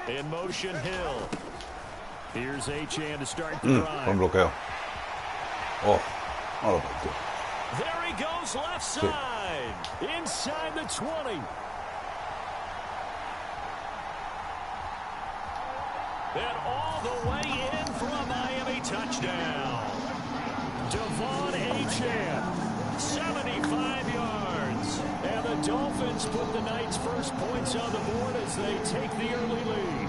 In motion, Hill. Here's H-Chan to start the drive. Un bloqueo. Oh, no lo bloqueó. There he goes left side. Inside the 20. And all the way in for a Miami touchdown. Devon H-Chan, 75 yards. And the Dolphins put the Knights' first points on the board as they take the early lead.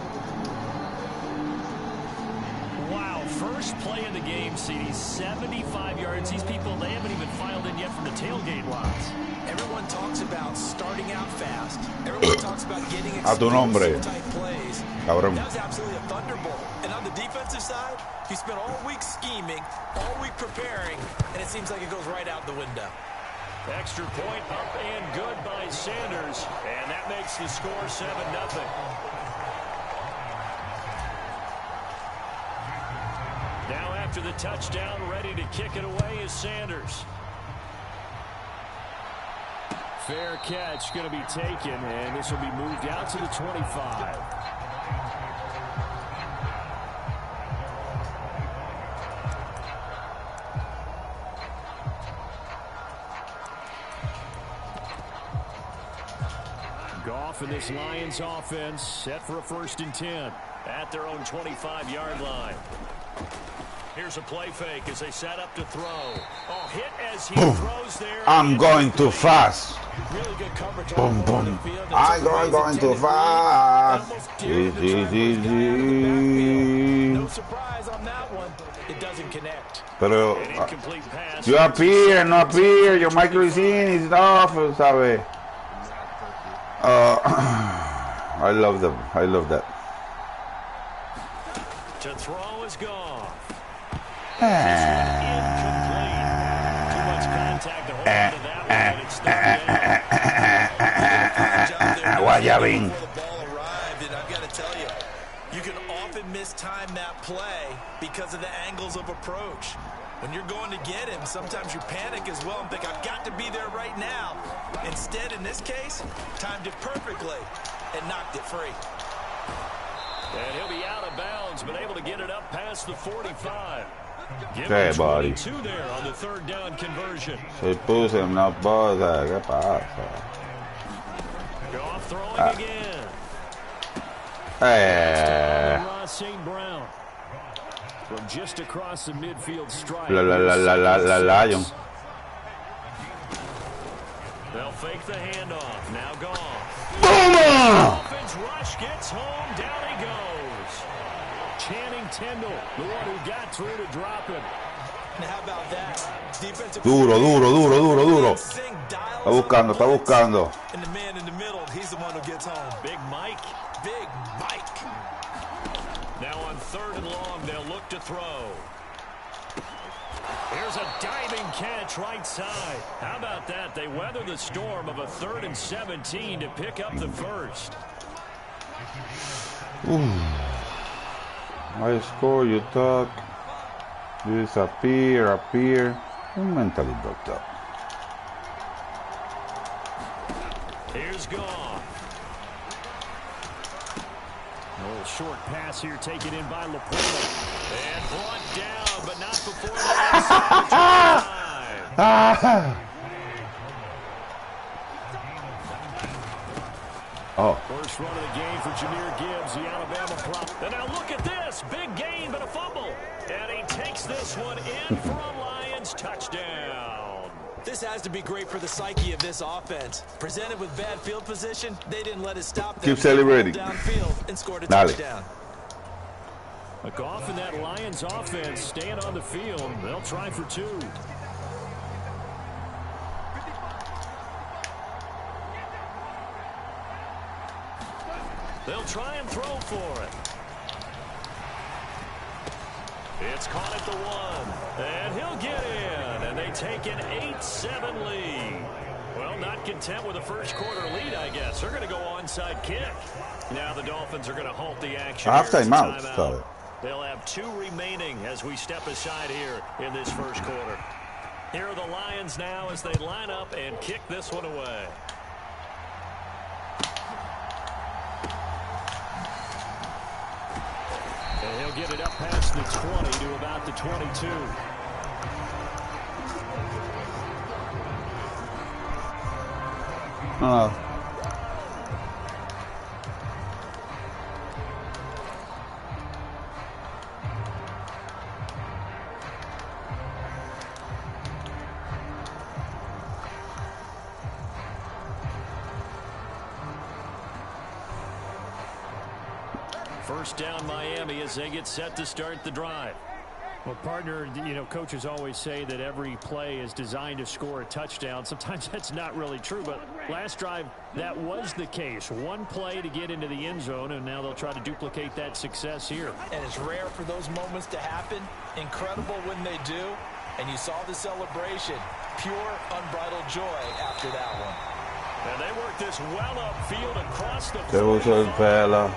Wow, first play of the game, CD, 75 yards. These people, they haven't even filed in yet from the tailgate lots. Everyone talks about starting out fast. Everyone talks about getting explosive type plays. Cabrón. That was absolutely a thunderbolt. And on the defensive side, he spent all week scheming, all week preparing, and it seems like it goes right out the window. Extra point up and good by Sanders, and that makes the score 7-0. Now after the touchdown, ready to kick it away is Sanders. Fair catch going to be taken, and this will be moved out to the 25. Goff and this Lions offense set for a 1st and 10 at their own 25-yard line. Here's a play fake as they set up to throw. Oh, hit as he throws there. I'm going too fast. Really good coverage. Boom, boom. I'm going too fast. No surprise on that one. It doesn't connect. Pero you appear, no appear. Your micro is in, it's off, ¿sabe? I love them. I love that. To throw is gone. Guayabín. I've got to tell you, you can often mistime that play because of the angles of approach. When you're going to get him, sometimes you panic as well and think, I've got to be there right now. Instead, in this case, timed it perfectly and knocked it free. And he'll be out of bounds, but able to get it up past the 45. Okay, buddy. 22 there on the 3rd down conversion. Se puso en una boda. ¿Qué pasa? Goff throwing again. Ross St. Brown. From just across the midfield stripe. Lion. They'll fake the handoff. Now Goff. Boom! Offense rush gets home. Down he goes. Channing Tindall, the one who got through to drop him. Now how about that? Defensive duro. Está buscando. And the man in the middle, he's the one who gets home. Big Mike. Now on 3rd and long, they'll look to throw. Here's a diving catch right side. How about that? They weather the storm of a 3rd and 17 to pick up the first. I score, you talk. You disappear. I'm mentally blocked up. Here's Goff. A little short pass here taken in by Laporta. And brought down, but not before the inside the 25. First run of the game for Jahmyr Gibbs, the Alabama prop. And now look at this. Big gain, but a fumble. And he takes this one in for a Lions touchdown. This has to be great for the psyche of this offense. Presented with bad field position, they didn't let it stop them. Keep celebrating. Downfield and scored a touchdown. Goff and that Lions offense staying on the field. They'll try for 2. They'll try and throw for it. It's caught at the 1. And he'll get in. And they take an 8-7 lead. Well, not content with a first quarter lead, I guess. They're going to go onside kick. Now the Dolphins are going to halt the action. Half-time out. They'll have 2 remaining as we step aside here in this first quarter. Here are the Lions now as they line up and kick this one away. get it up past the 20 to about the 22. First down Miami as they get set to start the drive. Well, partner, you know, coaches always say that every play is designed to score a touchdown. Sometimes that's not really true, but last drive, that was the case. One play to get into the end zone, and now they'll try to duplicate that success here. And it's rare for those moments to happen. Incredible when they do. And you saw the celebration. Pure, unbridled joy after that one. And they work this well upfield across the Se puso el pelo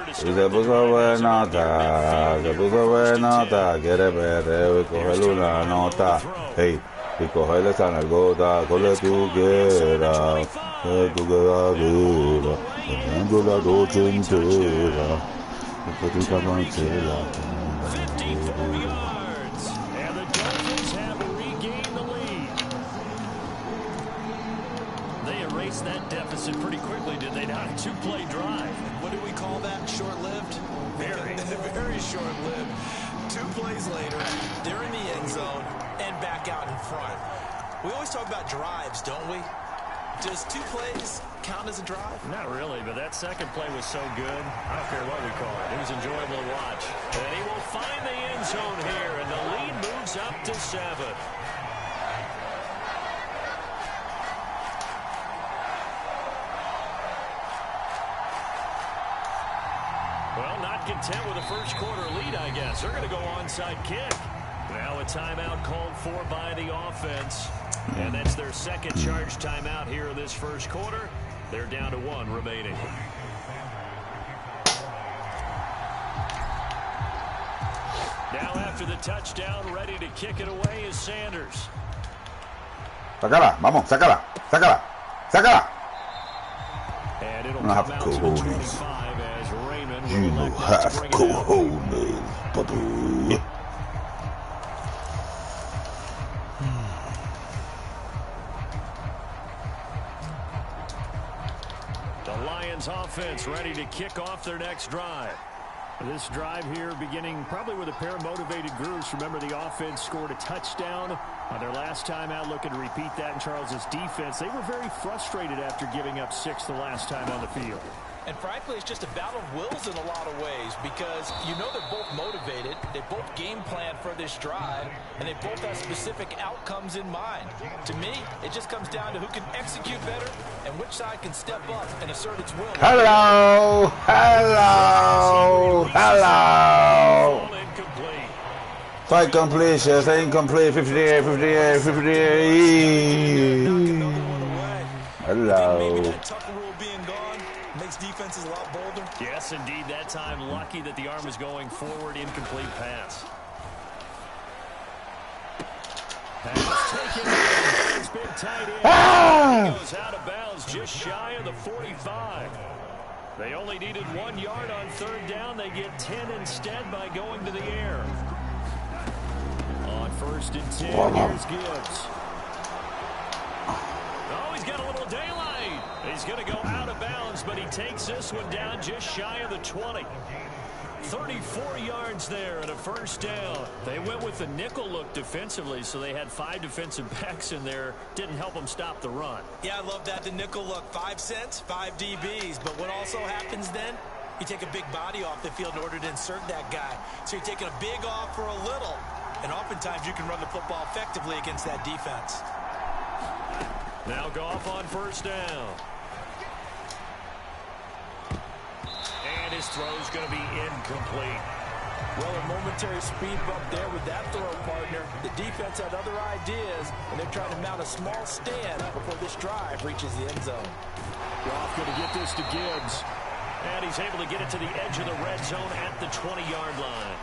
y se puso buenota, se puso buenota, quiere perreo y cogerle una nota, hey, y cogerle esa nalgota, con lo que tú quieras, que tú quieras dura, teniendo la noche entera, que tú estás entera. 54 yards, and the Dolphins have regained the lead. They erased that deficit pretty quickly, did they not? A two-play drive. What do we call that? Short-lived? Very. Very short-lived. 2 plays later, they're in the end zone and back out in front. We always talk about drives, don't we? Does 2 plays count as a drive? Not really, but that second play was so good. I don't care what we call it. It was enjoyable to watch. And he will find the end zone here, and the lead moves up to 7. Well, not content with a first quarter lead, I guess. They're going to go onside kick. Now a timeout called for by the offense. And that's their second charge timeout here in this first quarter. They're down to 1 remaining. Now after the touchdown, ready to kick it away is Sanders. Sácala, vamos, sácala, sácala, sácala. And it'll come out to the 25 as Raymond will elect have to bring it out. cojones, papi. The Lions offense ready to kick off their next drive. This drive here beginning probably with a pair of motivated groups. Remember, the offense scored a touchdown on their last time out, looking to repeat that in Charles's defense. They were very frustrated after giving up 6 the last time on the field. And frankly, it's just a battle of wills in a lot of ways because you know they're both motivated, they both game plan for this drive, and they both have specific outcomes in mind. To me, it just comes down to who can execute better and which side can step up and assert its will. Hello, hello, hello. Fight completion, stay incomplete, 58, 58, 58. Hello. Defense is a lot bolder. Yes, indeed. That time, lucky that the arm is going forward. Incomplete pass. Pass taken. It's been tight end. He goes out of bounds just shy of the 45. They only needed 1 yard on 3rd down. They get 10 instead by going to the air. On 1st and 10, here's Gibbs. Oh, he's got a little daylight. He's going to go out of bounds, but he takes this one down just shy of the 20. 34 yards there and a first down. They went with the nickel look defensively, so they had 5 defensive backs in there. Didn't help them stop the run. Yeah, I love that, the nickel look. 5 cents, 5 DBs. But what also happens then, you take a big body off the field in order to insert that guy. So you're taking a big off for a little. And oftentimes you can run the football effectively against that defense. Now Goff on 1st down. And his throw's going to be incomplete. Well, a momentary speed bump there with that throw, partner. The defense had other ideas, and they're trying to mount a small stand before this drive reaches the end zone. Goff going to get this to Gibbs. And he's able to get it to the edge of the red zone at the 20-yard line.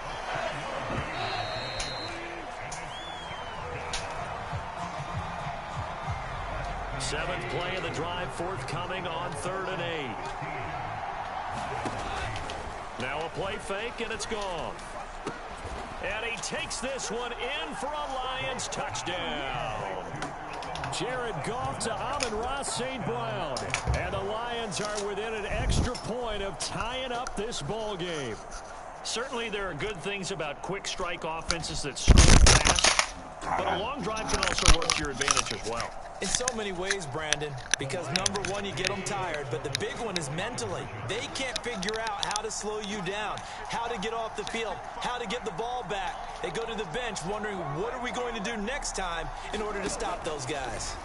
Seventh play of the drive forthcoming on 3rd and 8. Now a play fake, and it's gone. And he takes this one in for a Lions touchdown. Jared Goff to Amon-Ra St. Brown. And the Lions are within an extra point of tying up this ball game. Certainly there are good things about quick strike offenses that score fast, but a long drive can also work to your advantage as well. In so many ways, Brandon, because number one, you get them tired, but the big one is mentally. They can't figure out how to slow you down, how to get off the field, how to get the ball back. They go to the bench wondering, what are we going to do next time in order to stop those guys?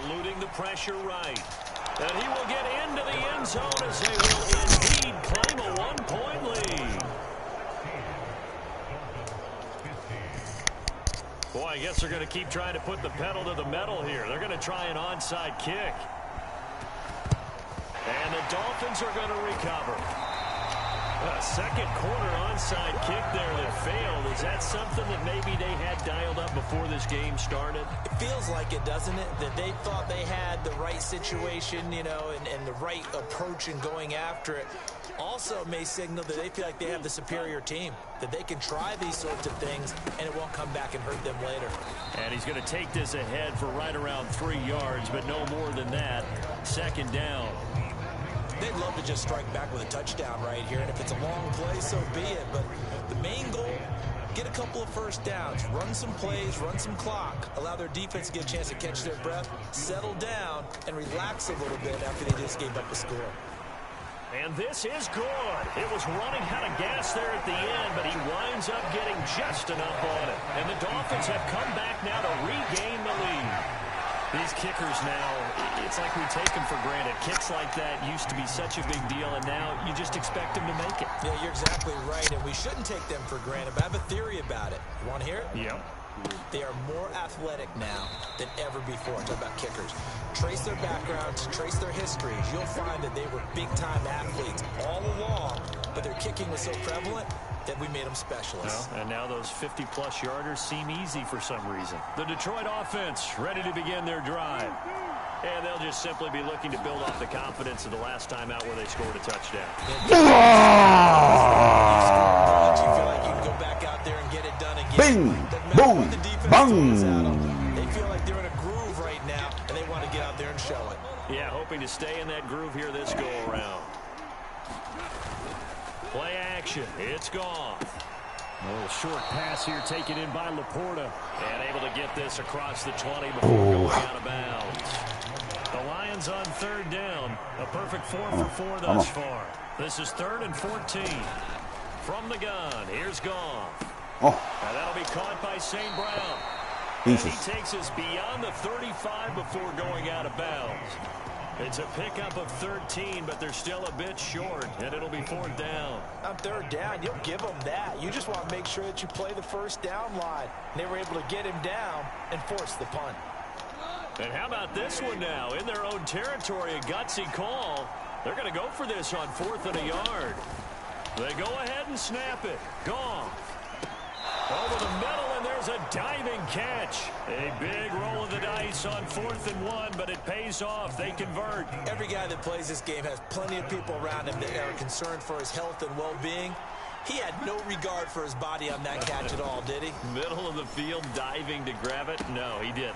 Eluding the pressure right. And he will get into the end zone as they will indeed claim a one-point lead. Boy, I guess they're going to keep trying to put the pedal to the metal here. They're going to try an onside kick. And the Dolphins are going to recover. A second quarter onside kick there that failed. Is that something that maybe they had dialed up before this game started? It feels like it, doesn't it? That they thought they had the right situation, you know, and the right approach in going after it. Also may signal that they feel like they have the superior team, that they can try these sorts of things and it won't come back and hurt them later. And he's going to take this ahead for right around 3 yards, but no more than that. Second down. They'd love to just strike back with a touchdown right here, and if it's a long play, so be it. But the main goal, get a couple of first downs, run some plays, run some clock, allow their defense to get a chance to catch their breath, settle down, and relax a little bit after they just gave up a score. And this is good. It was running out of gas there at the end, but he winds up getting just enough on it. And the Dolphins have come back now to regain the lead. These kickers now, it's like we take them for granted. Kicks like that used to be such a big deal, and now you just expect them to make it. Yeah, you're exactly right, and we shouldn't take them for granted, but I have a theory about it. You want to hear it? Yeah. They are more athletic now than ever before. Talk about kickers. Trace their backgrounds, trace their histories. You'll find that they were big-time athletes all along, but their kicking was so prevalent that we made them specialists. Well, and now those 50-plus yarders seem easy for some reason. The Detroit offense ready to begin their drive. And they'll just simply be looking to build off the confidence of the last time out where they scored a touchdown. You feel like you can go back out there and get it done again. Bing! Boom! Bang! They feel like they're in a groove right now, and they want to get out there and show it. Yeah, hoping to stay in that groove here this go-around. Play action. It's gone. A little short pass here taken in by Laporta. And able to get this across the 20 before going out of bounds. The Lions on third down. A perfect 4 for 4 thus far. This is 3rd and 14. From the gun, here's Goff. And that'll be caught by St. Brown. And he takes us beyond the 35 before going out of bounds. It's a pickup of 13, but they're still a bit short, and it'll be 4th down. On 3rd down, you'll give them that. You just want to make sure that you play the first down line. And they were able to get him down and force the punt. And how about this one now? In their own territory, a gutsy call. They're going to go for this on 4th and a yard. They go ahead and snap it. Goff. Over the middle, and there's a diving catch. A big roll of the dice on 4th and 1, but it pays off. They convert. Every guy that plays this game has plenty of people around him that are concerned for his health and well-being. He had no regard for his body on that catch at all, did he? Middle of the field, diving to grab it? No, he didn't.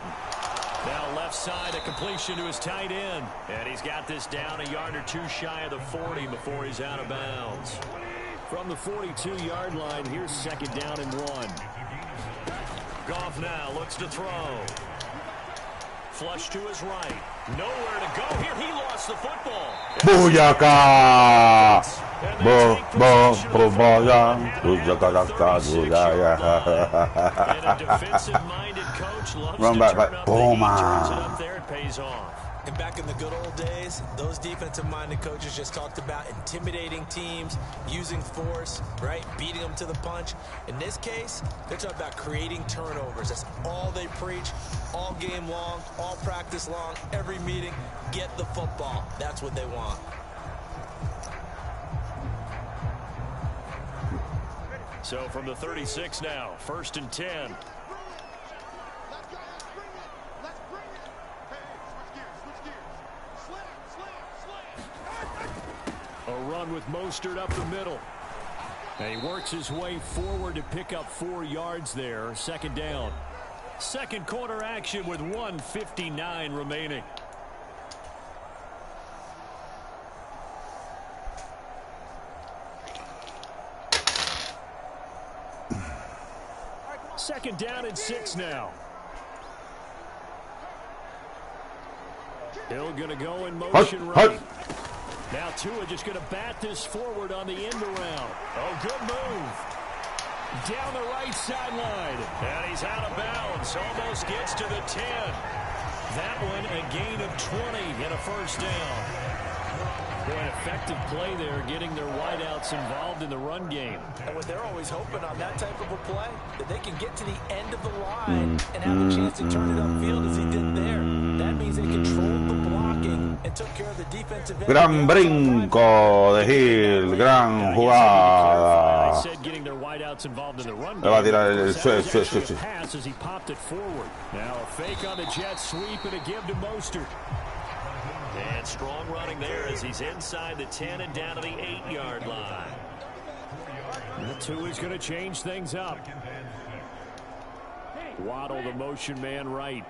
Now left side, a completion to his tight end. And he's got this down a yard or two shy of the 40 before he's out of bounds. From the 42-yard line, here's 2nd down and 1. Goff now looks to throw. Flush to his right. Nowhere to go here. He lost the football. Booyaka! And a defensive-minded coach loves Run to back, turn up the heat, turns it up there, it pays off. And back in the good old days, those defensive-minded coaches just talked about intimidating teams, using force, right, beating them to the punch. In this case, they're talking about creating turnovers. That's all they preach, all game long, all practice long, every meeting. Get the football. That's what they want. So from the 36 now, 1st and 10. run with Mostert up the middle. And he works his way forward to pick up 4 yards there. Second down. Second quarter action with 1:59 remaining. Second down and 6 now. Hill going to go in motion right. Now Tua just going to bat this forward on the end around. Oh, good move. Down the right sideline. And he's out of bounds. Almost gets to the 10. That one a gain of 20 and a first down. Boy, an effective play there, getting their wideouts involved in the run game. And what they're always hoping on that type of a play, that they can get to the end of the line and have a chance to turn it upfield as he did there. That means they controlled the blocking and took care of the defensive end. Gran brinco de Hill, gran jugada. I said getting their wideouts involved in the run Le va a tirar game. el switch. Pass as he popped it forward. Now a fake on the jet sweep and a give to Mostert. And strong running there as he's inside the 10 and down to the 8-yard line. The 2 is going to change things up. Waddle the motion man right.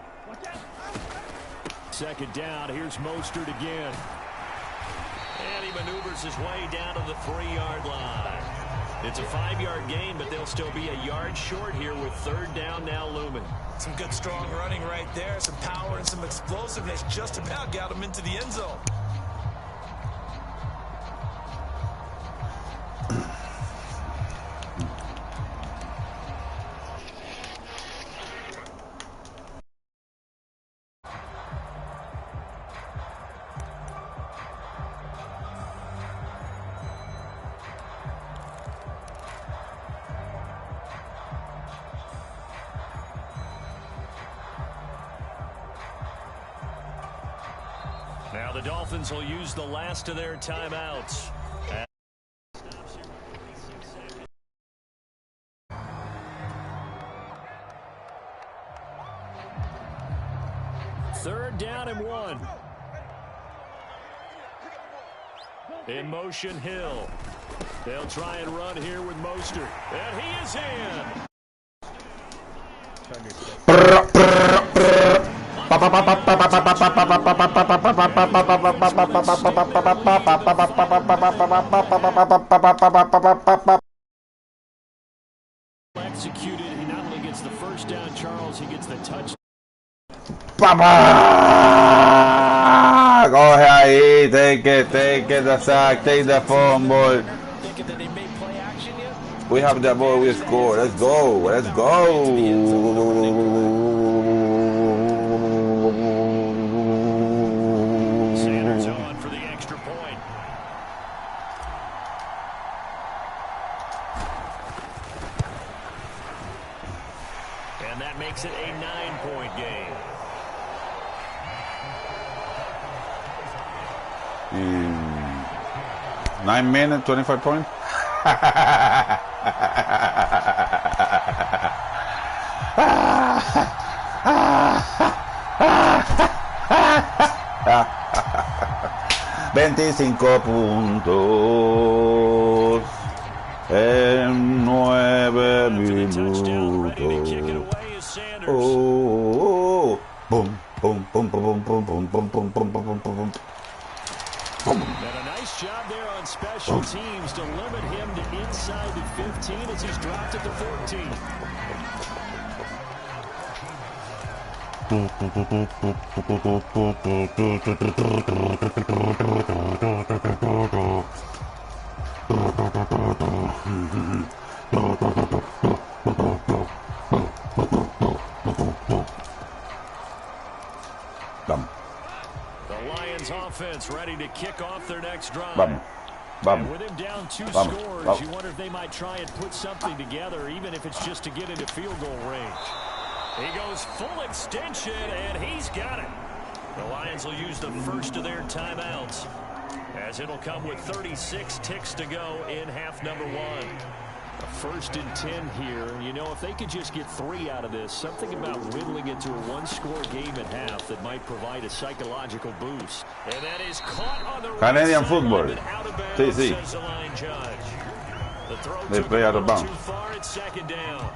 Second down. Here's Mostert again. And he maneuvers his way down to the 3-yard line. It's a 5-yard gain, but they'll still be a yard short here with third down now looming. Some good strong running right there. Some power and some explosiveness just about got him into the end zone. Now the Dolphins will use the last of their timeouts. Third down and 1. In motion, Hill. They'll try and run here with Mostert. And he is in. Executed. He not only gets the first down, Charles, he gets the touchdown. Coge ahí, take it, the sack, take the fumble. Thinking that they may play action yet? We have the ball, we score. Let's go. Sanders on for the extra point. And that makes it a 9-point game. 9 minutes, 25 points. 25 puntos en 9 minutos. Boom, boom, boom, boom, boom, boom, boom, boom, boom, boom, boom. And a nice job there on special teams to limit him to inside the 15 as he's dropped at the 14. Offense ready to kick off their next drive. And with him down 2 scores, you wonder if they might try and put something together, even if it's just to get into field goal range. He goes full extension, and he's got it. The Lions will use the first of their timeouts, as it'll come with 36 ticks to go in half number 1. First and 10 here. You know, if they could just get 3 out of this, something about whittling it to a one-score game at half that might provide a psychological boost. And that is caught on the Canadian football. Sí, sí. They play out of bounds. Too far, it's second down.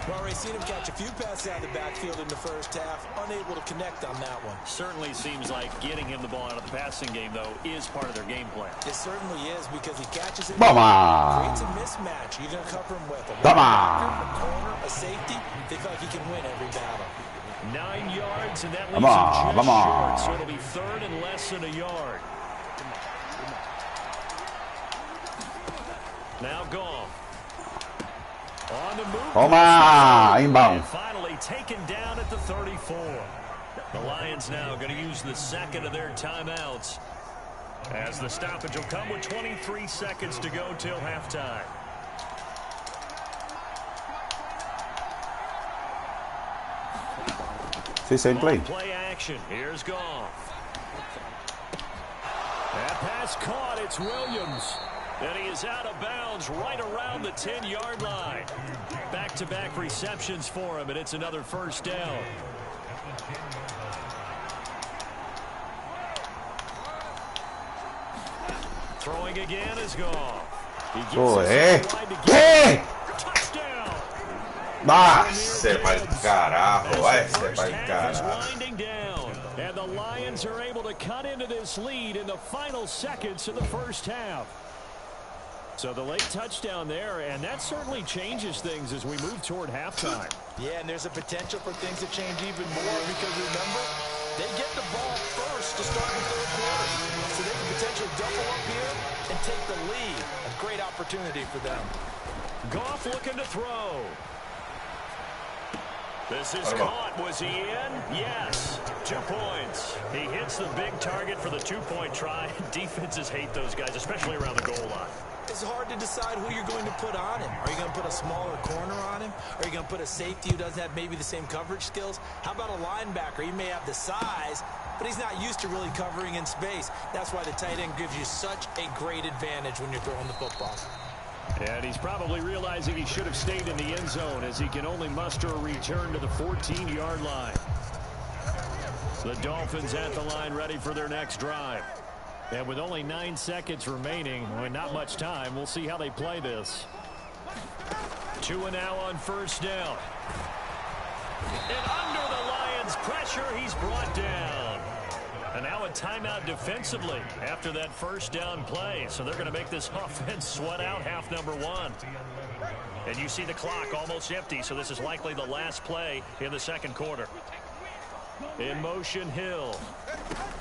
Well, Ray, seen him catch a few passes out of the backfield in the first half, unable to connect on that one. Certainly seems like getting him the ball out of the passing game, though, is part of their game plan. It certainly is, because he catches it, Vamos. creates a mismatch. You're going to cover him with a corner, a safety. They feel like he can win every battle. 9 yards, and that leaves him just short, so it'll be third and less than a yard. Now gone. On the move. Toma, inbound. Finally taken down at the 34. The Lions now going to use the second of their timeouts, as the stoppage will come with 23 seconds to go till halftime. Sí, same play. Play action. Here's Goff. That pass caught. It's Williams. And he is out of bounds right around the 10-yard line. Back-to-back receptions for him, and it's another first down. Throwing again is Goff. Touchdown. Váyase pa'l carajo, váyase pa'l carajo. Winding down, and the Lions are able to cut into this lead in the final seconds of the first half. So the late touchdown there, and that certainly changes things as we move toward halftime. Yeah, and there's a potential for things to change even more, because remember, they get the ball first to start the third quarter. So they can potentially double up here and take the lead. A great opportunity for them. Goff looking to throw. This is caught. Was he in? Yes. 2 points. He hits the big target for the two-point try. Defenses hate those guys, especially around the goal line. It's hard to decide who you're going to put on him. Are you going to put a smaller corner on him? Are you going to put a safety who doesn't have maybe the same coverage skills? How about a linebacker? He may have the size, but he's not used to really covering in space. That's why the tight end gives you such a great advantage when you're throwing the football. And he's probably realizing he should have stayed in the end zone, as he can only muster a return to the 14-yard line. The Dolphins at the line, ready for their next drive. And with only 9 seconds remaining, well, not much time, we'll see how they play this. Tua now on first down. And under the Lions' pressure, he's brought down. And now a timeout defensively after that first down play. So they're going to make this offense sweat out half number 1. And you see the clock almost empty, so this is likely the last play in the second quarter. In motion, Hill.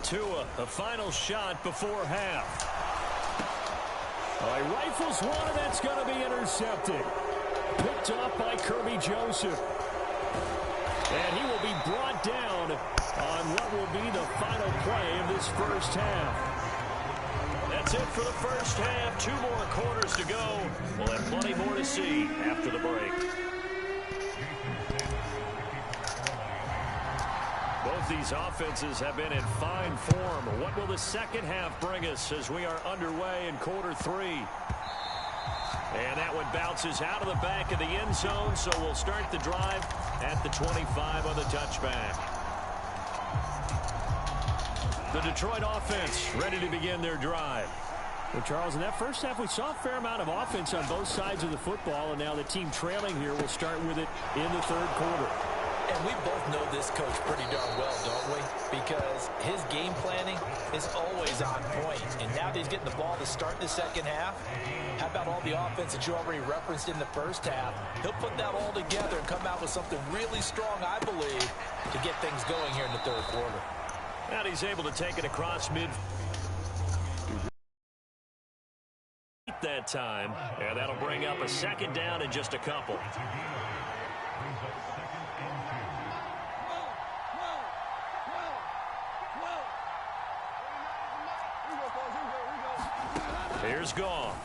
Tua, a final shot before half. He rifles one, and that's going to be intercepted. Picked up by Kirby Joseph. And he will be brought down on what will be the final play of this first half. That's it for the first half. 2 more quarters to go. We'll have plenty more to see after the break. Both these offenses have been in fine form. What will the second half bring us as we are underway in quarter 3? And that one bounces out of the back of the end zone, so we'll start the drive at the 25 on the touchback. The Detroit offense ready to begin their drive. Well, Charles, in that first half, we saw a fair amount of offense on both sides of the football, and now the team trailing here will start with it in the third quarter. And we both know this coach pretty darn well, don't we? Because his game planning is always on point. And now that he's getting the ball to start the second half, how about all the offense that you already referenced in the first half? He'll put that all together and come out with something really strong, I believe, to get things going here in the third quarter. And he's able to take it across mid that time. And that'll bring up a second down in just a couple. Here's Goff.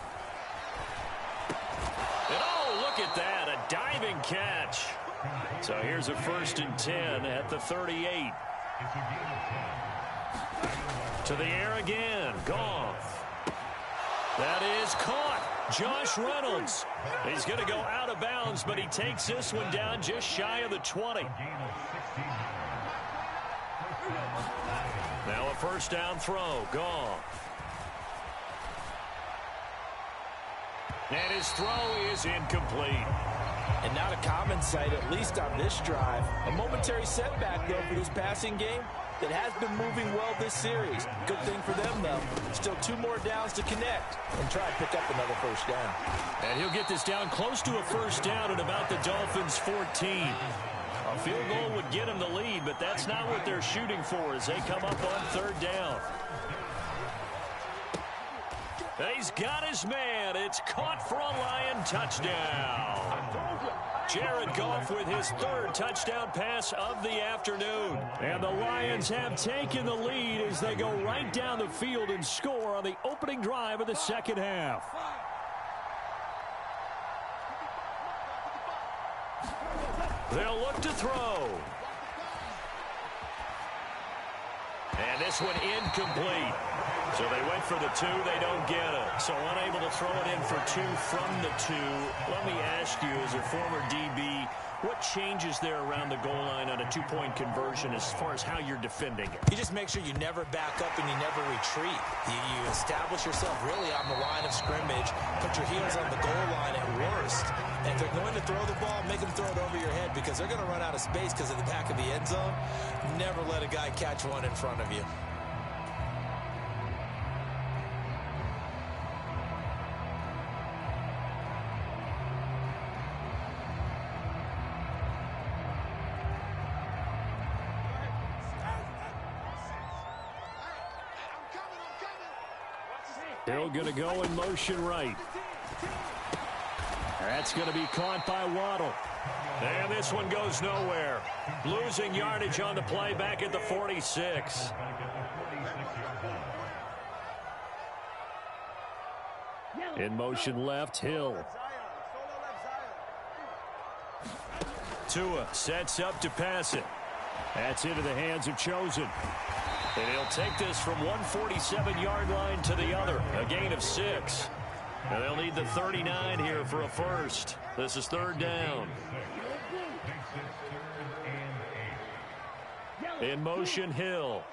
And oh, look at that, a diving catch. So here's a 1st and 10 at the 38. To the air again, Goff. That is caught. Josh Reynolds. He's going to go out of bounds, but he takes this one down just shy of the 20. Now a first down throw. Gone. And his throw is incomplete. And not a common sight, at least on this drive. A momentary setback, though, for this passing game that has been moving well this series. Good thing for them, though. Still 2 more downs to connect and try to pick up another first down. And he'll get this down close to a first down at about the Dolphins' 14. A field goal would get him the lead, but that's not what they're shooting for as they come up on third down. He's got his man. It's caught for a Lion touchdown. Jared Goff with his 3rd touchdown pass of the afternoon. And the Lions have taken the lead as they go right down the field and score on the opening drive of the second half. They'll look to throw. And this one incomplete. So they went for the 2. They don't get it. So unable to throw it in for 2 from the 2. Let me ask you, as a former DB, what changes there around the goal line on a 2-point conversion as far as how you're defending it? You just make sure you never back up and you never retreat. You establish yourself really on the line of scrimmage, put your heels on the goal line at worst. And if they're going to throw the ball, make them throw it over your head because they're going to run out of space because of the back of the end zone. Never let a guy catch one in front of you. Hill going to go in motion right. That's going to be caught by Waddle. And this one goes nowhere. Losing yardage on the play back at the 46. In motion left, Hill. Tua sets up to pass it. That's into the hands of Chosen. And he'll take this from 147-yard line to the other. A gain of 6. And they'll need the 39 here for a first. This is third down. In motion, Hill.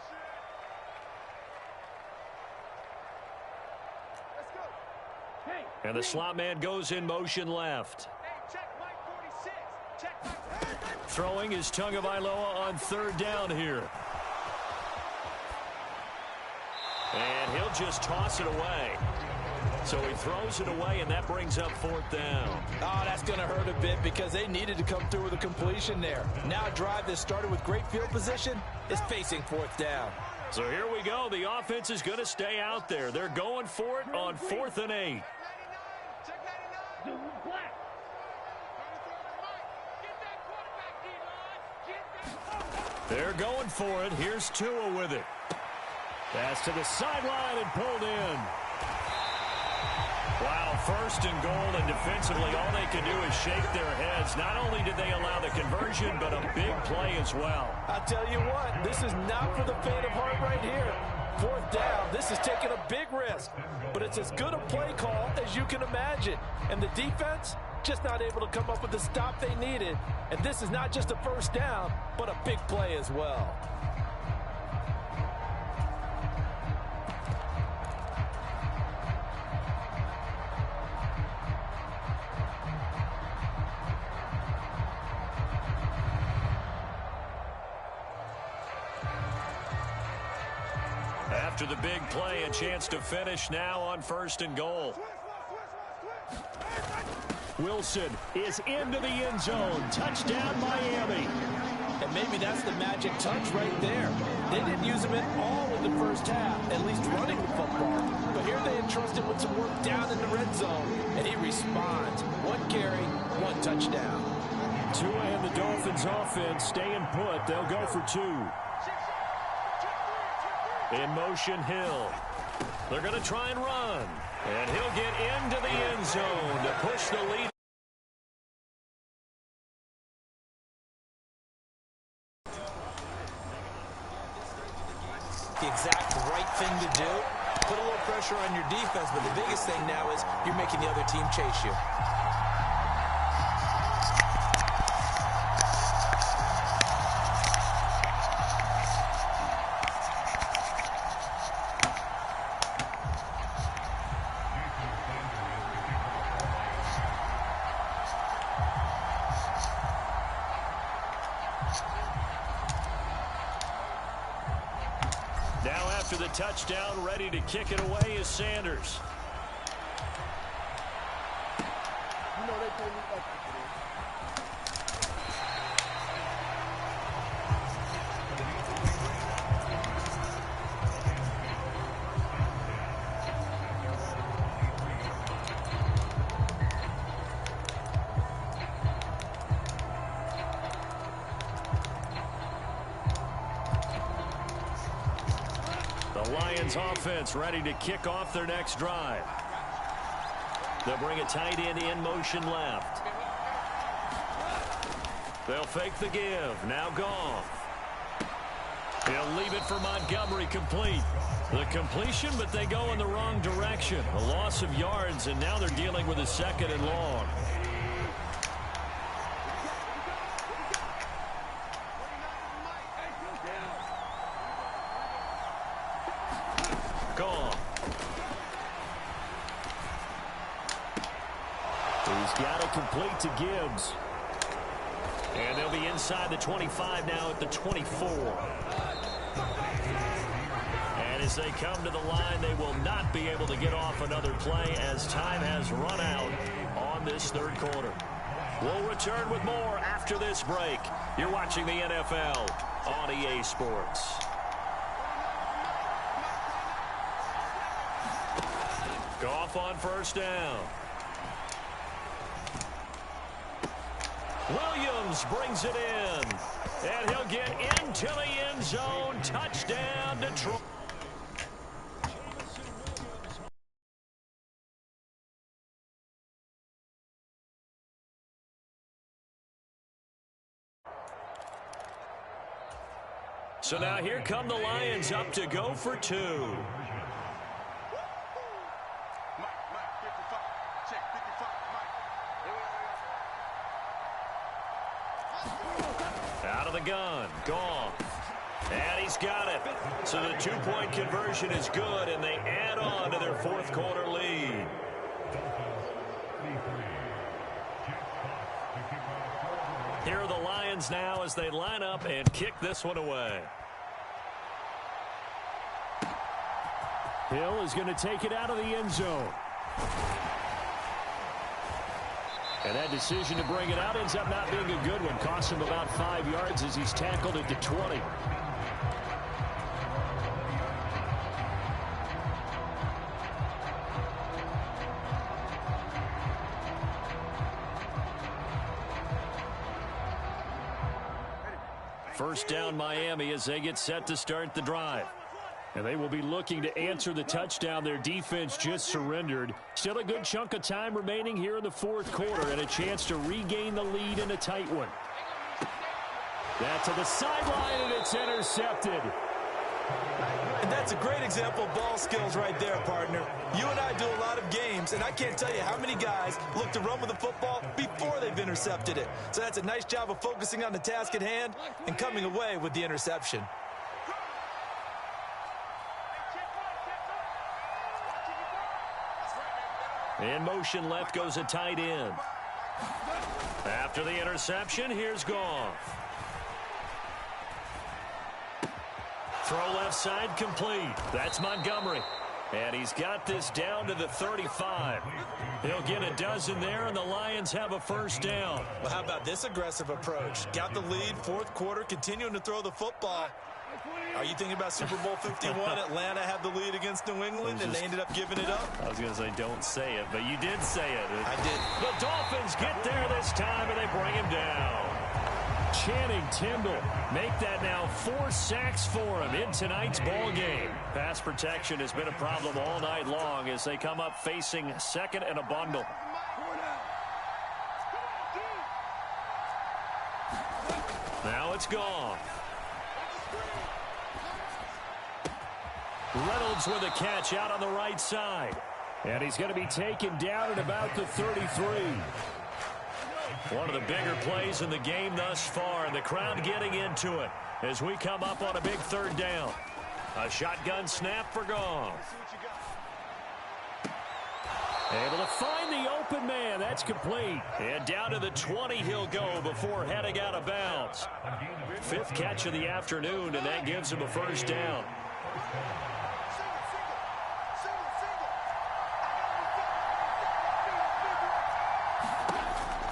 And the slot man goes in motion left. Throwing is Tagovailoa on third down here. And he'll just toss it away. So he throws it away, and that brings up fourth down. Oh, that's going to hurt a bit because they needed to come through with a completion there. Now a drive that started with great field position is facing fourth down. So here we go. The offense is going to stay out there. They're going for it on 4th and 8. They're going for it. Here's Tua with it. Pass to the sideline and pulled in. Wow, first and goal, and defensively all they can do is shake their heads. Not only did they allow the conversion, but a big play as well. I'll tell you what, this is not for the faint of heart right here. Fourth down, this is taking a big risk, but it's as good a play call as you can imagine. And the defense, just not able to come up with the stop they needed. And this is not just a first down, but a big play as well. After the big play, a chance to finish now on 1st and goal. Wilson is into the end zone. Touchdown, Miami. And maybe that's the magic touch right there. They didn't use him at all in the first half, at least running the football. But here they entrust him with some work down in the red zone, and he responds. 1 carry, 1 touchdown. Tua and the Dolphins offense staying put. They'll go for 2. In motion, Hill. They're going to try and run. And he'll get into the end zone to push the lead. The exact right thing to do. put a little pressure on your defense, but the biggest thing now is you're making the other team chase you. Now after the touchdown, ready to kick it away is Sanders. The Lions offense ready to kick off their next drive. They'll bring a tight end in motion left. They'll fake the give. Now Goff. He'll leave it for Montgomery, complete. The completion, but they go in the wrong direction. A loss of yards, and now they're dealing with a 2nd and long. He's got it complete to Gibbs. And they'll be inside the 25 now at the 24. And as they come to the line, they will not be able to get off another play as time has run out on this 3rd quarter. We'll return with more after this break. You're watching the NFL on EA Sports. Goff on 1st down. Williams brings it in, and he'll get into the end zone. Touchdown, Detroit. So now here come the Lions up to go for 2. Out of the gun, Goff. And he's got it. So the 2-point conversion is good, and they add on to their 4th quarter lead. Here are the Lions now as they line up and kick this one away. Hill is going to take it out of the end zone. And that decision to bring it out ends up not being a good one. Costs him about 5 yards as he's tackled at the 20. First down Miami as they get set to start the drive. And they will be looking to answer the touchdown their defense just surrendered. Still a good chunk of time remaining here in the 4th quarter and a chance to regain the lead in a tight one. That to the sideline, and it's intercepted. And that's a great example of ball skills right there, partner. You and I do a lot of games, and I can't tell you how many guys look to run with the football before they've intercepted it. So that's a nice job of focusing on the task at hand and coming away with the interception. In motion left goes a tight end. After the interception, here's Goff. Throw left side complete. That's Montgomery. And he's got this down to the 35. He'll get a dozen there, and the Lions have a 1st down. Well, how about this aggressive approach? Got the lead, 4th quarter, continuing to throw the football. Are you thinking about Super Bowl 51? Atlanta had the lead against New England, and they ended up giving it up? I was going to say don't say it, but you did say it. I did. The Dolphins get there this time, and they bring him down. Channing Tindall make that now 4 sacks for him in tonight's ball game. Pass protection has been a problem all night long as they come up facing 2nd and a bundle. Now it's Goff. Reynolds with a catch out on the right side. And he's going to be taken down at about the 33. One of the bigger plays in the game thus far, and the crowd getting into it as we come up on a big third down. A shotgun snap for Goff. Able to find the open man. That's complete. And down to the 20 he'll go before heading out of bounds. 5th catch of the afternoon, and that gives him a first down.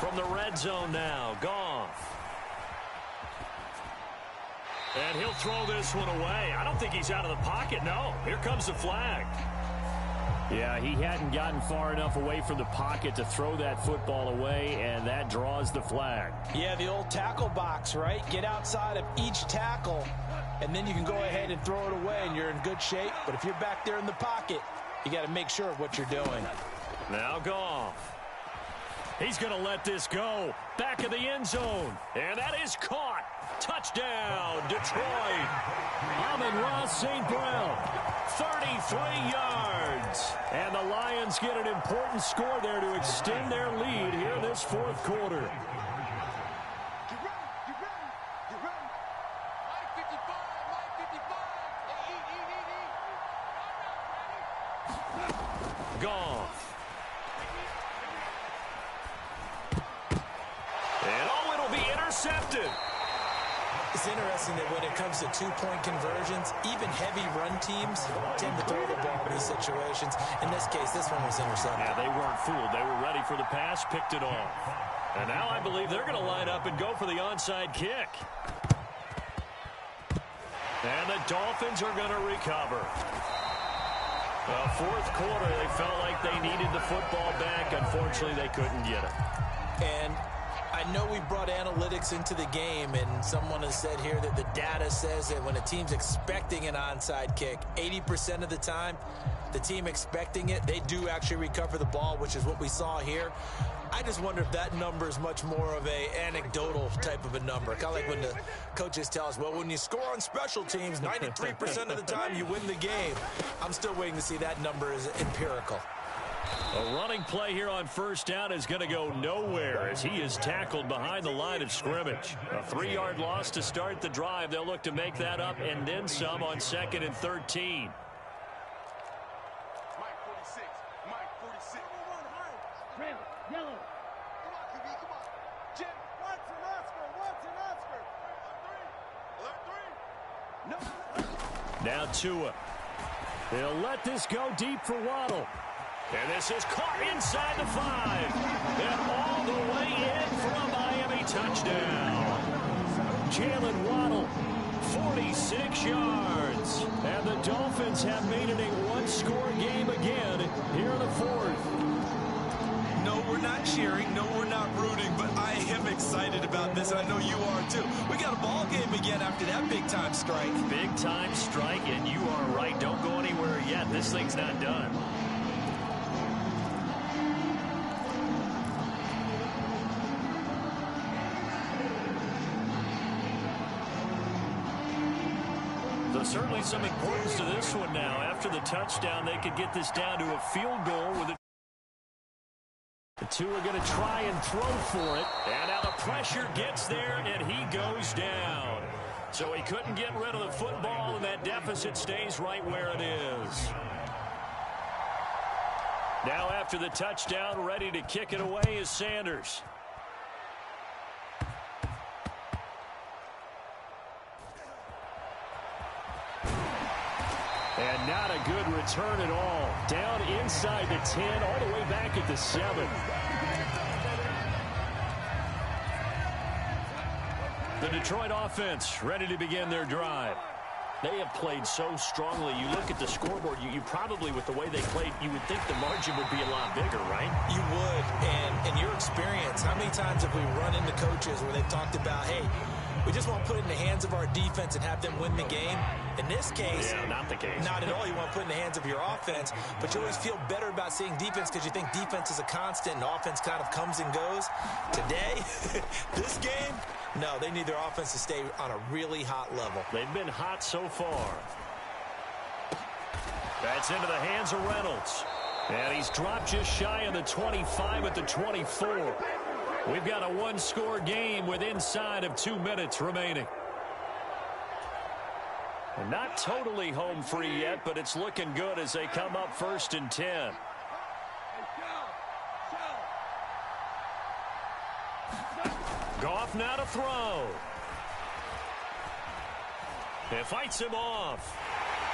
From the red zone now, Goff. And he'll throw this one away. I don't think he's out of the pocket. No, here comes the flag. Yeah, he hadn't gotten far enough away from the pocket to throw that football away, and that draws the flag. Yeah, the old tackle box, right? Get outside of each tackle, and then you can go ahead and throw it away, and you're in good shape. But if you're back there in the pocket, you got to make sure of what you're doing. Now Goff. He's going to let this go. Back of the end zone. And that is caught. Touchdown, Detroit. Amon-Ra St. Brown. 33 yards. And the Lions get an important score there to extend their lead here in this 4th quarter. Goff. And oh, it'll be intercepted. It's interesting that when it comes to two-point conversions, even heavy run teams tend to throw the ball in these situations. In this case, this one was intercepted. Yeah, they weren't fooled. They were ready for the pass, picked it off. And now I believe they're going to line up and go for the onside kick. And the Dolphins are going to recover. The 4th quarter, they felt like they needed the football back. Unfortunately, they couldn't get it. And I know we brought analytics into the game, and someone has said here that the data says that when a team's expecting an onside kick, 80% of the time, the team expecting it, they do actually recover the ball, which is what we saw here. I just wonder if that number is much more of a anecdotal type of a number. Kind of like when the coaches tell us, well, when you score on special teams, 93% of the time you win the game. I'm still waiting to see that number is empirical. A running play here on first down is going to go nowhere as he is tackled behind the line of scrimmage. A 3-yard loss to start the drive. They'll look to make that up and then some on 2nd and 13. Now Tua. They'll let this go deep for Waddle. And this is caught inside the 5. And all the way in for a Miami touchdown. Jalen Waddle, 46 yards. And the Dolphins have made it a one-score game again here in the 4th. No, we're not cheering. No, we're not rooting. But I am excited about this, and I know you are too. We got a ball game again after that big-time strike. Big-time strike, and you are right. Don't go anywhere yet. This thing's not done. Certainly some importance to this one now. After the touchdown, they could get this down to a field goal with it. The two are going to try and throw for it. And now the pressure gets there, and he goes down. So he couldn't get rid of the football, and that deficit stays right where it is. Now after the touchdown, ready to kick it away is Sanders. And not a good return at all. Down inside the 10, all the way back at the 7. The Detroit offense ready to begin their drive. They have played so strongly. You look at the scoreboard, you probably, with the way they played, you would think the margin would be a lot bigger, right? You would. And in your experience, how many times have we run into coaches where they've talked about, hey, we just want to put it in the hands of our defense and have them win the game? In this case, yeah, not the case. Not at all. You want to put it in the hands of your offense, but you always feel better about seeing defense because you think defense is a constant and offense kind of comes and goes. Today, this game, no, they need their offense to stay on a really hot level. They've been hot so far. That's into the hands of Reynolds. And he's dropped just shy of the 25 at the 24. We've got a one-score game with inside of 2 minutes remaining. And not totally home free yet, but it's looking good as they come up 1st and 10. Goff now to throw. It fights him off.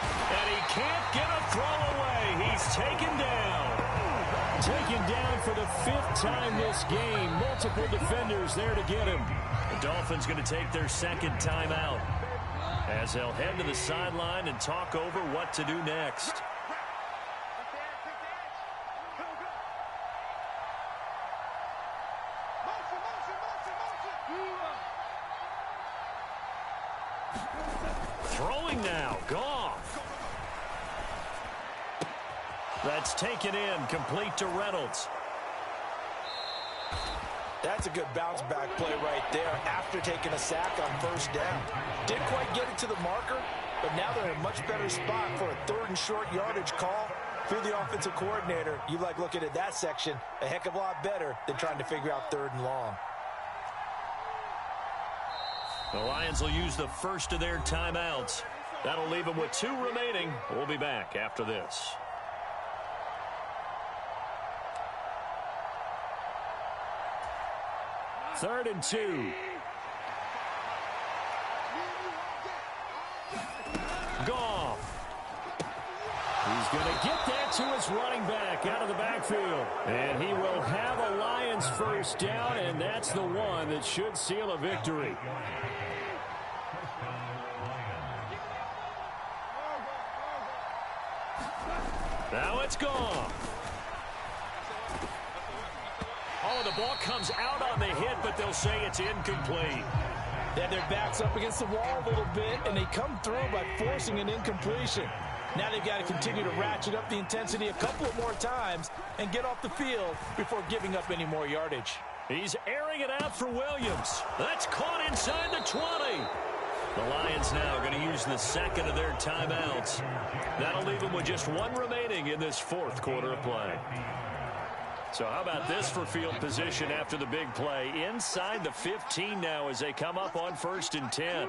And he can't get a throw away. He's taken down. Taken down for the 5th time this game. Multiple defenders there to get him. The Dolphins going to take their 2nd timeout as they'll head to the sideline and talk over what to do next. Throwing now, Goff. That's taken in, complete to Reynolds. That's a good bounce back play right there after taking a sack on 1st down. Didn't quite get it to the marker, but now they're in a much better spot for a 3rd and short yardage call. If you're the offensive coordinator, you like looking at that section a heck of a lot better than trying to figure out 3rd and long. The Lions will use the first of their timeouts. That'll leave them with 2 remaining. We'll be back after this. Third and 2. Goff. He's going to get that to his running back out of the backfield. And he will have a Lions 1st down, and that's the one that should seal a victory. Now it's Goff. Oh, the ball comes out on the hit, but they'll say it's incomplete. Then their back's up against the wall a little bit, and they come through by forcing an incompletion. Now they've got to continue to ratchet up the intensity a couple of more times and get off the field before giving up any more yardage. He's airing it out for Williams. That's caught inside the 20. The Lions now going to use the 2nd of their timeouts. That'll leave them with just 1 remaining in this 4th quarter of play. So how about this for field position after the big play? Inside the 15 now as they come up on 1st and 10.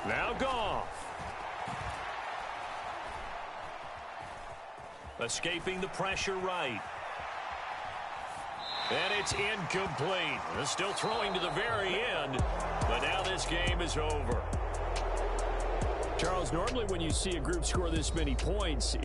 Now Goff. Escaping the pressure right. And it's incomplete. They're still throwing to the very end, but now this game is over. Charles, normally when you see a group score this many points,